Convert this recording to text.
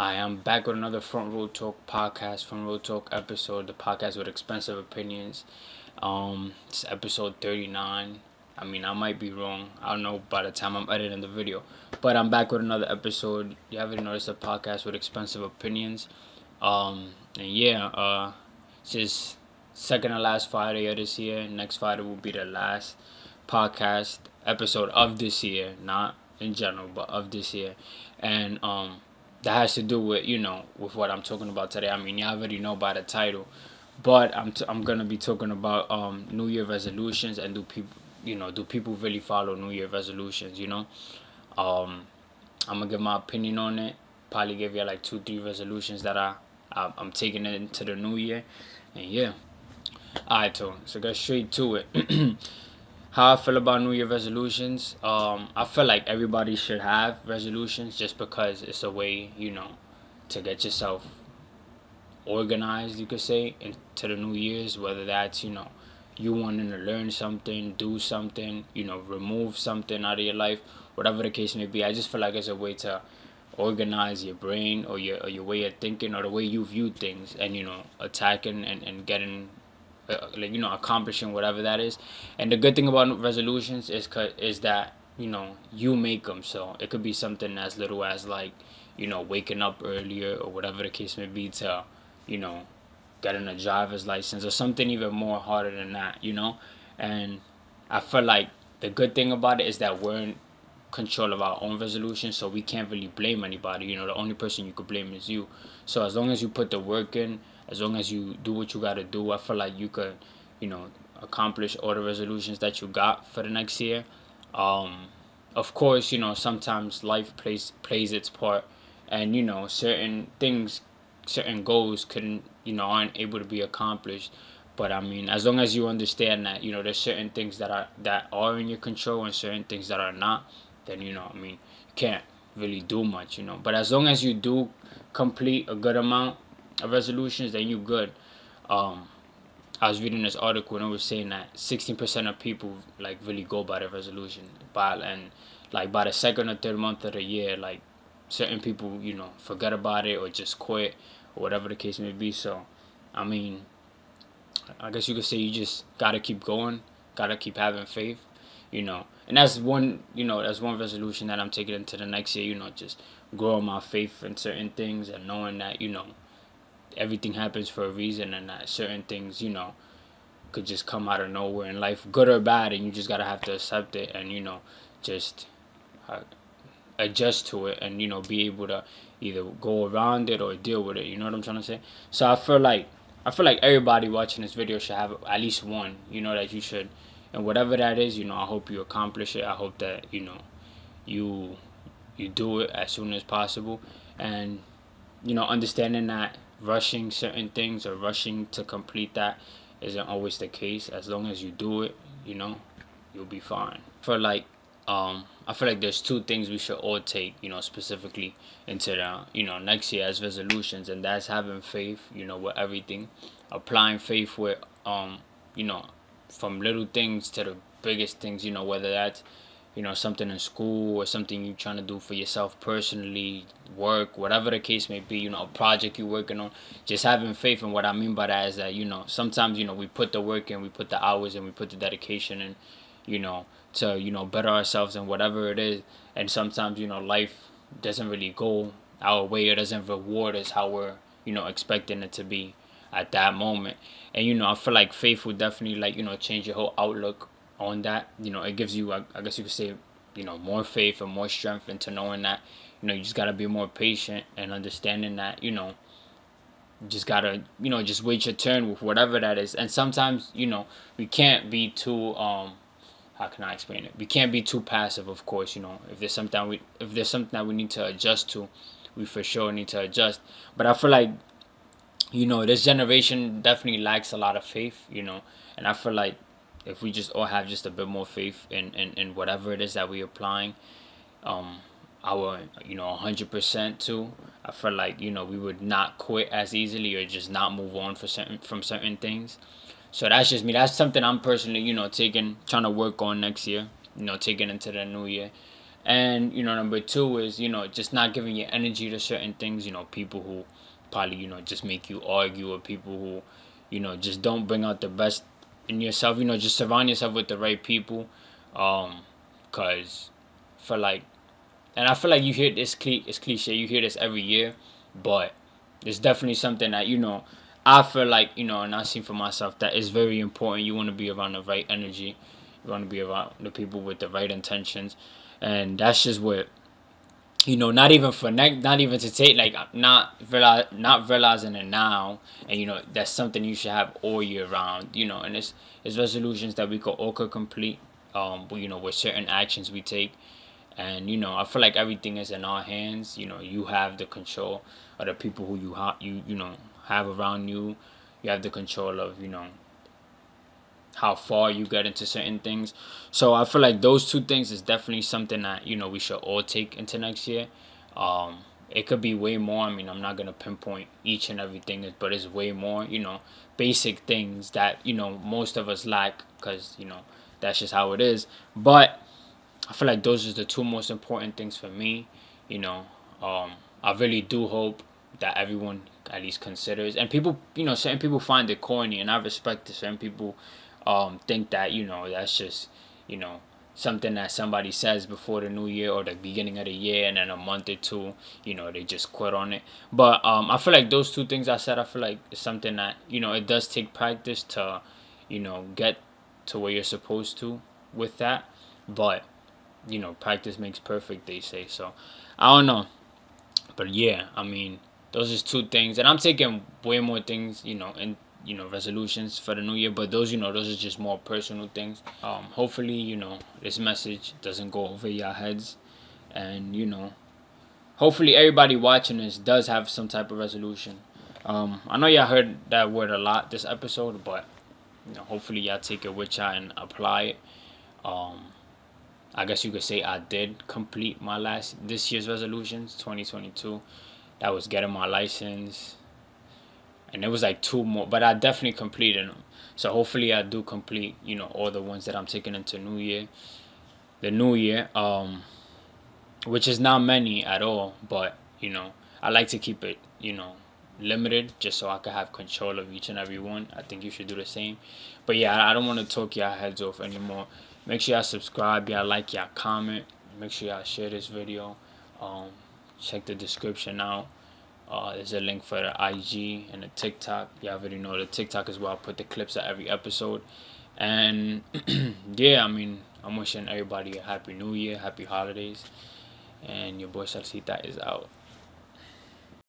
I am back with another Front Row Talk podcast, Front Row Talk episode, the podcast with expensive opinions. It's episode 39. I mean, I might be wrong. I don't know by the time I'm editing the video. But I'm back with another episode. You haven't noticed a podcast with expensive opinions. And yeah, it's just second to last Friday of this year. Next Friday will be the last podcast episode of this year, not in general, but of this year. And that has to do with with what I'm talking about today. I mean, you already know by the title, but I'm gonna be talking about New Year resolutions, and do people really follow New Year resolutions? Um, I'm gonna give my opinion on it. Probably give you like 2 3 resolutions that I'm taking it into the new year, and yeah. Alright, so get straight to it. How I feel about New Year resolutions. I feel like everybody should have resolutions just because it's a way, to get yourself organized, you could say, into the New Year's. Whether that's, you wanting to learn something, do something, remove something out of your life, whatever the case may be. I just feel like it's a way to organize your brain or your way of thinking or the way you view things, and attacking and getting accomplishing whatever that is. And the good thing about resolutions is that you make them. So it could be something as little as like waking up earlier or whatever the case may be, to you know getting a driver's license, or something even more harder than that. And I feel like the good thing about it is that we're in control of our own resolution, so we can't really blame anybody. The only person you could blame is you. So as long as you put the work in, as long as you do what you gotta do, I feel like you could, you know, accomplish all the resolutions that you got for the next year. Um, of course, sometimes life plays its part, and certain things, certain goals couldn't, aren't able to be accomplished. But I mean, as long as you understand that there's certain things that are in your control and certain things that are not, then I mean, you can't really do much. But as long as you do complete a good amount of resolutions, then you good. Um, I was reading this article and it was saying that 16% of people like really go by their resolution, and like by the second or third month of the year, like certain people forget about it or just quit or whatever the case may be. So, I mean, I guess you could say you just gotta keep going, gotta keep having faith, and that's one resolution that I'm taking into the next year. Just growing my faith in certain things and knowing that everything happens for a reason, and that certain things could just come out of nowhere in life, good or bad, and you just gotta have to accept it, and just uh, adjust to it, and be able to either go around it or deal with it. You know what I'm trying to say? So I feel like everybody watching this video should have at least one. That you should, and whatever that is, I hope you accomplish it. I hope that you you do it as soon as possible, and understanding that rushing certain things or rushing to complete that isn't always the case. As long as you do it, you'll be fine. I feel like there's two things we should all take, specifically into the next year as resolutions, and that's having faith, with everything, applying faith with you know, from little things to the biggest things, whether that's something in school or something you're trying to do for yourself personally, work, whatever the case may be, a project you're working on. Just having faith. And what I mean by that is that sometimes we put the work in, we put the hours in, we put the dedication in, to better ourselves and whatever it is. And sometimes life doesn't really go our way, or doesn't reward us how we're expecting it to be at that moment. And I feel like faith would definitely, like, change your whole outlook on that. It gives you, I guess you could say, more faith and more strength into knowing that you just gotta be more patient and understanding that you just gotta just wait your turn with whatever that is. And sometimes we can't be too how can I explain it? We can't be too passive, of course. If there's something that we need to adjust to, we for sure need to adjust. But I feel like this generation definitely lacks a lot of faith. And I feel like if we just all have just a bit more faith in whatever it is that we're applying, um, our 100% to, I feel like we would not quit as easily, or just not move on from certain things. So that's just me. That's something I'm personally taking, trying to work on next year. Taking into the new year, And number two is just not giving your energy to certain things. People who probably just make you argue, or people who just don't bring out the best in yourself. Just surround yourself with the right people. Cause for like, and I feel like you hear this it's cliche. You hear this every year, but it's definitely something that I feel like and I see for myself that is very important. You want to be around the right energy. You want to be around the people with the right intentions, and that's just what not even not even to take, like, not realizing it now, and that's something you should have all year round. And it's resolutions that we could complete. With certain actions we take, and I feel like everything is in our hands. You have the control of the people who you have around you. You have the control of how far you get into certain things. So I feel like those two things is definitely something that we should all take into next year. It could be way more. I mean, I'm not gonna pinpoint each and everything, but it's way more. Basic things that most of us lack, because that's just how it is. But I feel like those are the two most important things for me. You know, I really do hope that everyone at least considers, and people, certain people find it corny, and I respect it. Certain people think that that's just you know something that somebody says before the new year or the beginning of the year, and then a month or two, they just quit on it. But I feel like those two things I said, I feel like it's something that it does take practice to get to where you're supposed to with that. But practice makes perfect, they say. So I don't know, but yeah, I mean, those are two things, and I'm taking way more things, and resolutions for the new year. But those are just more personal things. Hopefully, this message doesn't go over your heads, and hopefully everybody watching this does have some type of resolution. I know y'all heard that word a lot this episode, but hopefully y'all take it with y'all and apply it. I guess you could say I did complete this year's resolutions, 2022. That was getting my license, and it was like two more, but I definitely completed them. So hopefully I do complete, all the ones that I'm taking into the new year, which is not many at all, but I like to keep it, limited, just so I can have control of each and every one. I think you should do the same. But yeah, I don't want to talk y'all heads off anymore. Make sure y'all subscribe, y'all like, y'all comment. Make sure y'all share this video. Check the description out. There's a link for the IG and the TikTok. Y'all already know the TikTok is where I put the clips of every episode. And yeah, I mean, I'm wishing everybody a happy new year, happy holidays. And your boy Ssalcita is out.